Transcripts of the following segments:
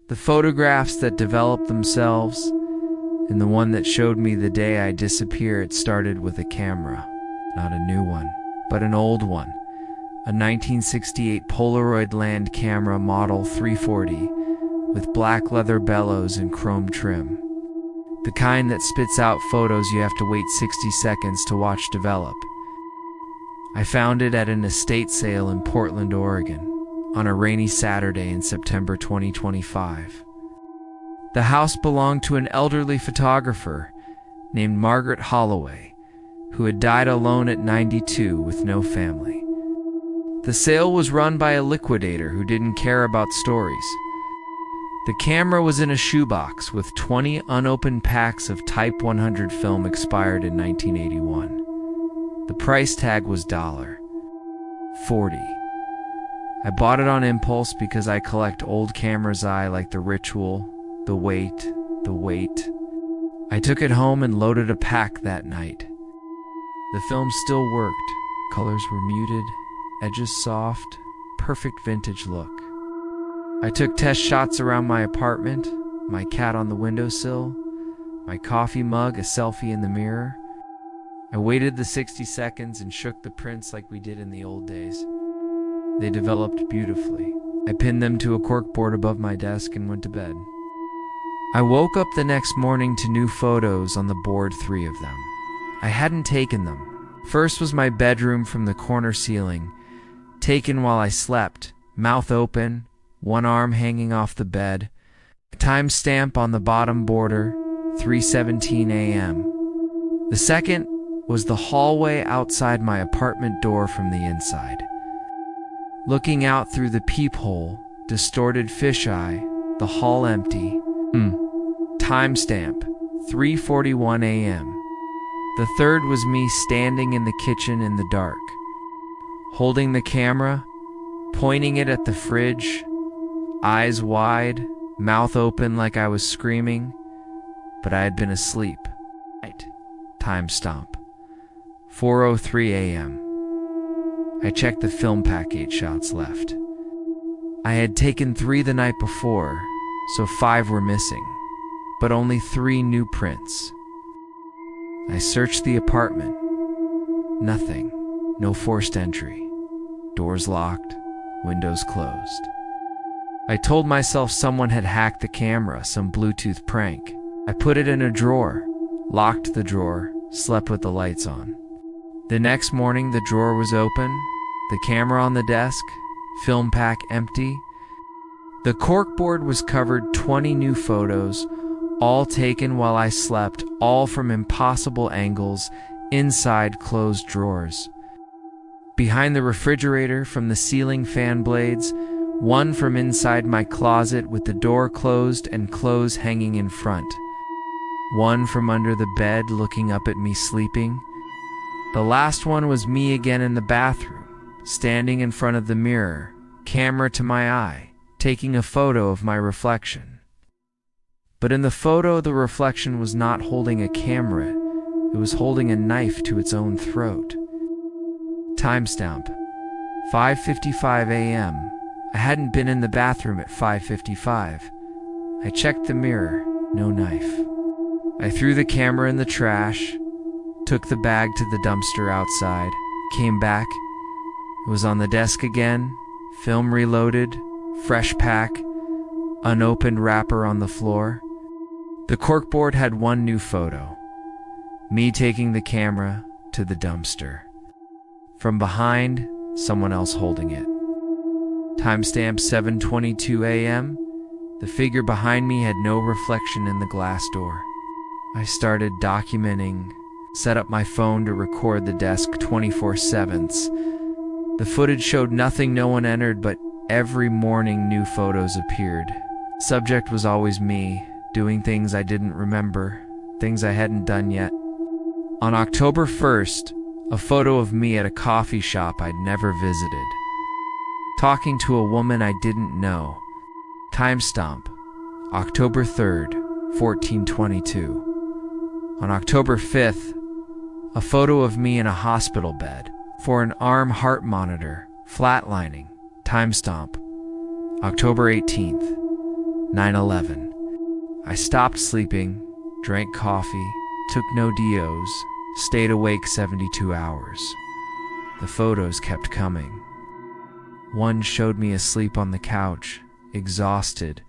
The photographs that developed themselves, and the one that showed me the day I disappeared started with a camera. Not a new one, but an old one. A 1968 Polaroid land camera model 340 with black leather bellows and chrome trim. The kind that spits out photos you have to wait 60 seconds to watch develop. I found it at an estate sale in Portland, Oregon, on a rainy Saturday in September 2025. The house belonged to an elderly photographer named Margaret Holloway, who had died alone at 92 with no family. The sale was run by a liquidator who didn't care about stories. The camera was in a shoebox with 20 unopened packs of Type 100 film expired in 1981. The price tag was $40. I bought it on impulse because I collect old cameras I like the ritual, the weight. I took it home and loaded a pack that night. The film still worked. Colors were muted, edges soft, perfect vintage look. I took test shots around my apartment, my cat on the windowsill, my coffee mug, a selfie in the mirror. I waited the 60 seconds and shook the prints like we did in the old days. They developed beautifully. I pinned them to a corkboard above my desk and went to bed. I woke up the next morning to new photos on the board, 3 of them. I hadn't taken them. First was my bedroom from the corner ceiling, taken while I slept, mouth open, one arm hanging off the bed, a timestamp on the bottom border, 3:17 a.m. The second was the hallway outside my apartment door from the inside. Looking out through the peephole, distorted fisheye, the hall empty. Timestamp, 3:41 a.m. The third was me standing in the kitchen in the dark, holding the camera, pointing it at the fridge, eyes wide, mouth open like I was screaming, but I had been asleep. Timestamp, 4:03 a.m. I checked the film pack, 8 shots left. I had taken 3 the night before, so 5 were missing, but only 3 new prints. I searched the apartment. Nothing. No forced entry. Doors locked, windows closed. I told myself someone had hacked the camera, some Bluetooth prank. I put it in a drawer, locked the drawer, slept with the lights on. The next morning, the drawer was open, the camera on the desk, film pack empty. The corkboard was covered 20 new photos, all taken while I slept, all from impossible angles, inside closed drawers. Behind the refrigerator, from the ceiling fan blades, one from inside my closet with the door closed and clothes hanging in front. One from under the bed looking up at me sleeping. The last one was me again in the bathroom, standing in front of the mirror, camera to my eye, taking a photo of my reflection. But in the photo, the reflection was not holding a camera, it was holding a knife to its own throat. Timestamp, 5:55 a.m. I hadn't been in the bathroom at 5:55. I checked the mirror, no knife. I threw the camera in the trash, took the bag to the dumpster outside, came back. It was on the desk again, film reloaded, fresh pack, unopened wrapper on the floor. The corkboard had one new photo, me taking the camera to the dumpster. From behind, someone else holding it. Timestamp 7:22 a.m. The figure behind me had no reflection in the glass door. I started documenting, set up my phone to record the desk 24/7. The footage showed nothing, no one entered, but every morning new photos appeared. Subject was always me, doing things I didn't remember, things I hadn't done yet. On October 1st, a photo of me at a coffee shop I'd never visited, talking to a woman I didn't know. Timestamp, October 3rd, 14:22. On October 5th, a photo of me in a hospital bed for an arm heart monitor, flatlining. Timestamp, October 18th. 9/11. I stopped sleeping, drank coffee, took no DOs, stayed awake 72 hours. The photos kept coming. One showed me asleep on the couch, exhausted,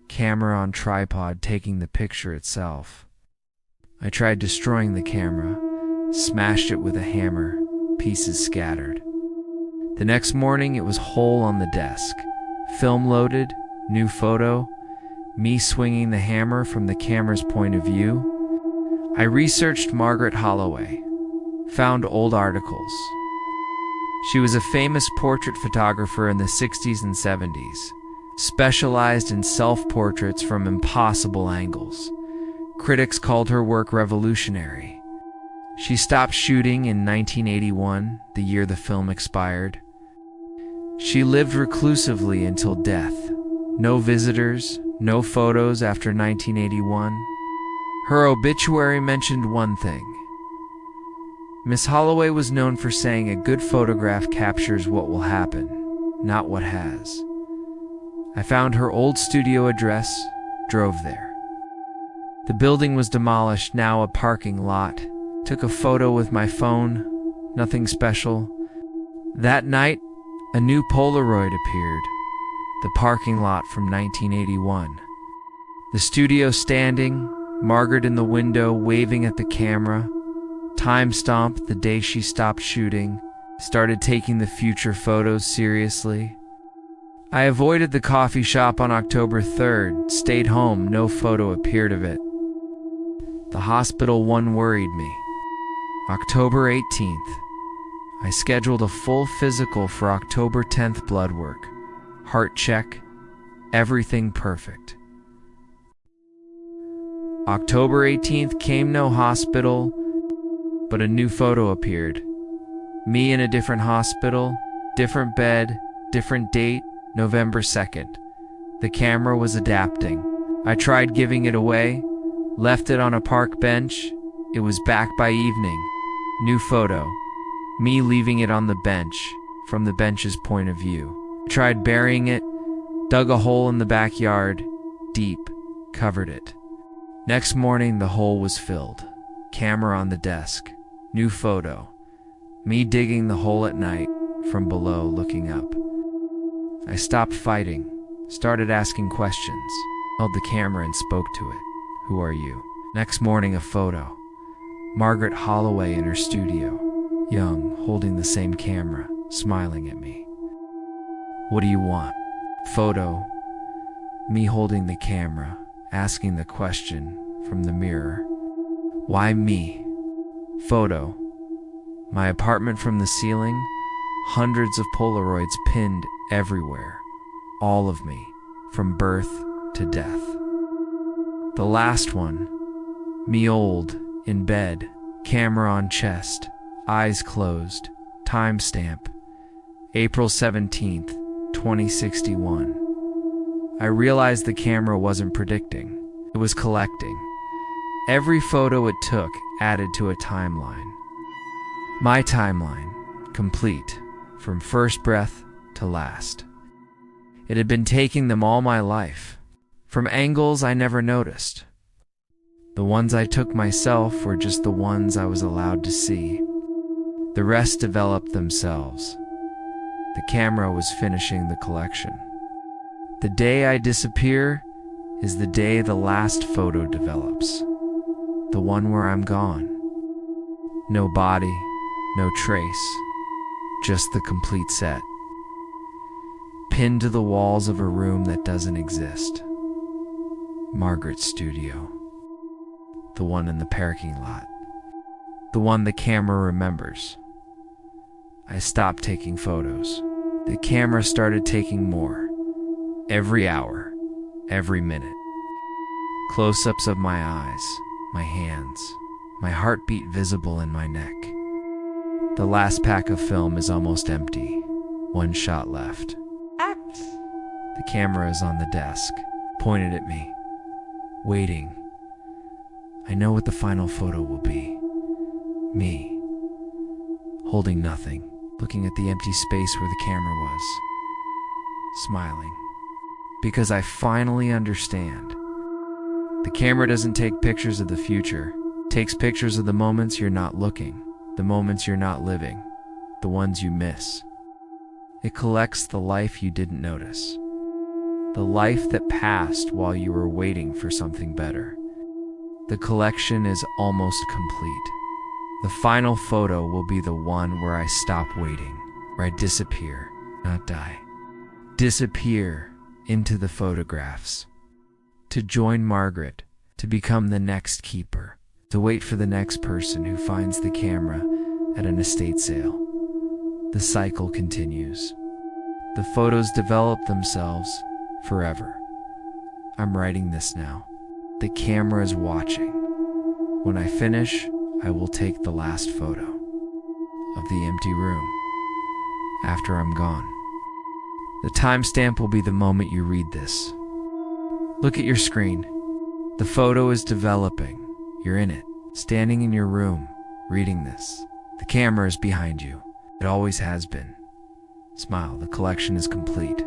camera on tripod taking the picture itself. I tried destroying the camera, smashed it with a hammer, pieces scattered. The next morning it was whole on the desk. Film loaded, new photo, me swinging the hammer from the camera's point of view. I researched Margaret Holloway, found old articles. She was a famous portrait photographer in the 60s and 70s, specialized in self-portraits from impossible angles. Critics called her work revolutionary. She stopped shooting in 1981, the year the film expired. She lived reclusively until death. No visitors, no photos after 1981. Her obituary mentioned one thing. Miss Holloway was known for saying a good photograph captures what will happen, not what has. I found her old studio address, drove there. The building was demolished, now a parking lot. Took a photo with my phone, nothing special. That night, a new Polaroid appeared, the parking lot from 1981. The studio standing, Margaret in the window waving at the camera, time-stamped the day she stopped shooting, started taking the future photos seriously. I avoided the coffee shop on October 3rd, stayed home, no photo appeared of it. The hospital one worried me. October 18th. I scheduled a full physical for October 10th blood work. Heart check, everything perfect. October 18th came, no hospital, but a new photo appeared. Me in a different hospital, different bed, different date, November 2nd. The camera was adapting. I tried giving it away, left it on a park bench. It was back by evening. New photo. Me leaving it on the bench, from the bench's point of view. I tried burying it, dug a hole in the backyard, deep, covered it. Next morning the hole was filled. Camera on the desk. New photo. Me digging the hole at night, from below looking up. I stopped fighting, started asking questions, held the camera and spoke to it. Who are you? Next morning a photo. Margaret Holloway in her studio, young, holding the same camera, smiling at me. What do you want? Photo. Me holding the camera, asking the question from the mirror. Why me? Photo. My apartment from the ceiling, hundreds of Polaroids pinned everywhere. All of me, from birth to death. The last one, me old, in bed, camera on chest, eyes closed, timestamp, April 17th, 2061. I realized the camera wasn't predicting, it was collecting. Every photo it took added to a timeline. My timeline, complete, from first breath to last. It had been taking them all my life, from angles I never noticed. The ones I took myself were just the ones I was allowed to see. The rest developed themselves. The camera was finishing the collection. The day I disappear is the day the last photo develops. The one where I'm gone. No body, no trace, just the complete set. Pinned to the walls of a room that doesn't exist. Margaret's studio. The one in the parking lot. The one the camera remembers. I stopped taking photos. The camera started taking more. Every hour, every minute. Close-ups of my eyes, my hands, my heartbeat visible in my neck. The last pack of film is almost empty. One shot left. The camera is on the desk, pointed at me, waiting. I know what the final photo will be. Me, holding nothing, looking at the empty space where the camera was, smiling. because I finally understand. The camera doesn't take pictures of the future. It takes pictures of the moments you're not looking, the moments you're not living, the ones you miss. It collects the life you didn't notice, the life that passed while you were waiting for something better. The collection is almost complete. The final photo will be the one where I stop waiting, where I disappear, not die. Disappear into the photographs. To join Margaret, to become the next keeper, to wait for the next person who finds the camera at an estate sale. The cycle continues. The photos develop themselves forever. I'm writing this now. The camera is watching. When I finish, I will take the last photo of the empty room after I'm gone. The timestamp will be the moment you read this. Look at your screen. The photo is developing. You're in it, standing in your room, reading this. The camera is behind you. It always has been. Smile, the collection is complete.